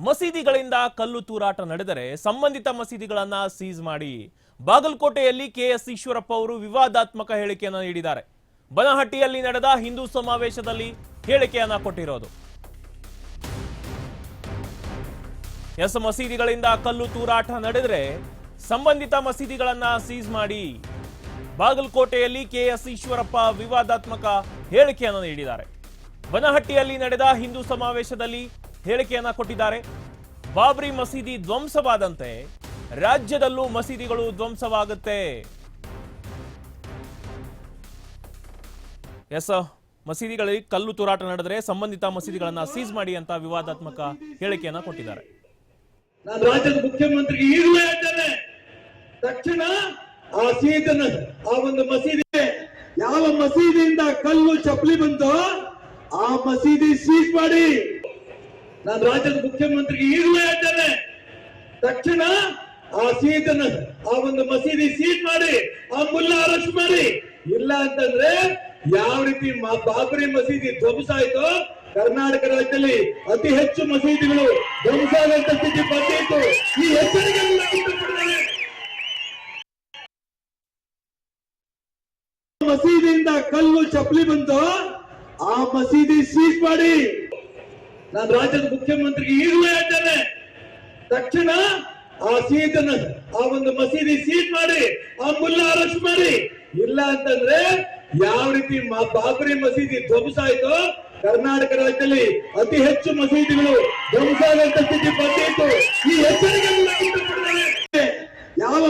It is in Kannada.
ಮಸೀದಿಗಳಿಂದ ಕಲ್ಲು ತೂರಾಟ ನಡೆದರೆ ಸಂಬಂಧಿತ ಮಸೀದಿಗಳನ್ನ ಸೀಸ್ ಮಾಡಿ. ಬಾಗಲಕೋಟೆಯಲ್ಲಿ ಕೆಎಸ್ ಈಶ್ವರಪ್ಪ ಅವರು ವಿವಾದಾತ್ಮಕ ಹೇಳಿಕೆಯನ್ನು ನೀಡಿದ್ದಾರೆ. ಬನಹಟ್ಟಿಯಲ್ಲಿ ನಡೆದ ಹಿಂದೂ ಸಮಾವೇಶದಲ್ಲಿ ಹೇಳಿಕೆಯನ್ನ ಕೊಟ್ಟಿರೋದು. ಮಸೀದಿಗಳಿಂದ ಕಲ್ಲು ತೂರಾಟ ನಡೆದರೆ ಸಂಬಂಧಿತ ಮಸೀದಿಗಳನ್ನ ಸೀಸ್ ಮಾಡಿ. ಬಾಗಲಕೋಟೆಯಲ್ಲಿ ಕೆಎಸ್ ಈಶ್ವರಪ್ಪ ವಿವಾದಾತ್ಮಕ ಹೇಳಿಕೆಯನ್ನು ನೀಡಿದ್ದಾರೆ. ಬನಹಟ್ಟಿಯಲ್ಲಿ ನಡೆದ ಹಿಂದೂ ಸಮಾವೇಶದಲ್ಲಿ ಹೇಳಿಕೆಯನ್ನ ಕೊಟ್ಟಿದ್ದಾರೆ. ಬಾಬ್ರಿ ಮಸೀದಿ ಧ್ವಂಸವಾದಂತೆ ರಾಜ್ಯದಲ್ಲೂ ಮಸೀದಿಗಳು ಧ್ವಂಸವಾಗುತ್ತೆ. ಮಸೀದಿಗಳಲ್ಲಿ ಕಲ್ಲು ತೂರಾಟ ನಡೆದರೆ ಸಂಬಂಧಿತ ಮಸೀದಿಗಳನ್ನ ಸೀಸ್ ಮಾಡಿ ಅಂತ ವಿವಾದಾತ್ಮಕ ಹೇಳಿಕೆಯನ್ನ ಕೊಟ್ಟಿದ್ದಾರೆ. ನಾನು ರಾಜ್ಯದ ಮುಖ್ಯಮಂತ್ರಿಗೆ ಈಗಲೂ ಹೇಳ್ತೇನೆ, ತಕ್ಷಣ ಆ ಒಂದು ಮಸೀದಿ ಯಾವ ಮಸೀದಿಯಿಂದ ಕಲ್ಲು ಚಪ್ಪಲಿ ಬಂತೋ ಆ ಮಸೀದಿ ಸೀಸ್ ಮಾಡಿ. ನಾನು ರಾಜ್ಯದ ಮುಖ್ಯಮಂತ್ರಿಗೆ ಈಗಲೂ ಹೇಳ್ತೇನೆ, ತಕ್ಷಣ ಆ ಒಂದು ಮಸೀದಿ ಸೀಸ್ ಮಾಡಿ, ಆ ಮುಲ್ಲಾ ಅರೆಸ್ಟ್ ಮಾಡಿ. ಇಲ್ಲ ಅಂತಂದ್ರೆ ಯಾವ ರೀತಿ ಬಾಬರಿ ಮಸೀದಿ ಧ್ವಂಸ ಆಯ್ತು, ಕರ್ನಾಟಕ ರಾಜ್ಯದಲ್ಲಿ ಅತಿ ಹೆಚ್ಚು ಮಸೀದಿಗಳು ಧ್ವಂಸ ಆಗುವಂತ ಸ್ಥಿತಿ ಬಂದಿತ್ತು. ಈ ಎಚ್ಚರಿಕೆ ಮಸೀದಿಯಿಂದ ಕಲ್ಲು ಚಪ್ಪಲಿ ಬಂತು, ಆ ಮಸೀದಿ ಸೀಸ್ ಮಾಡಿ. ನಾನು ರಾಜ್ಯದ ಮುಖ್ಯಮಂತ್ರಿಗೆ ಈಗಲೂ ಹೇಳ್ತೇನೆ, ತಕ್ಷಣ ಆ ಒಂದು ಮಸೀದಿ ಸೀಸ್ ಮಾಡಿ, ಆ ಮುಲ್ಲಾ ಅರೆಸ್ಟ್ ಮಾಡಿ. ಇಲ್ಲ ಅಂತಂದ್ರೆ ಯಾವ ರೀತಿ ಬಾಬರಿ ಮಸೀದಿ ಧ್ವಂಸ ಆಯ್ತು, ಕರ್ನಾಟಕ ರಾಜ್ಯದಲ್ಲಿ ಅತಿ ಹೆಚ್ಚು ಮಸೀದಿಗಳು ಧ್ವಂಸ ಆಗುವಂತ ಸ್ಥಿತಿ ಬಂದಿತ್ತು. ಈ ಎಚ್ಚರಿಕೆ ಯಾವ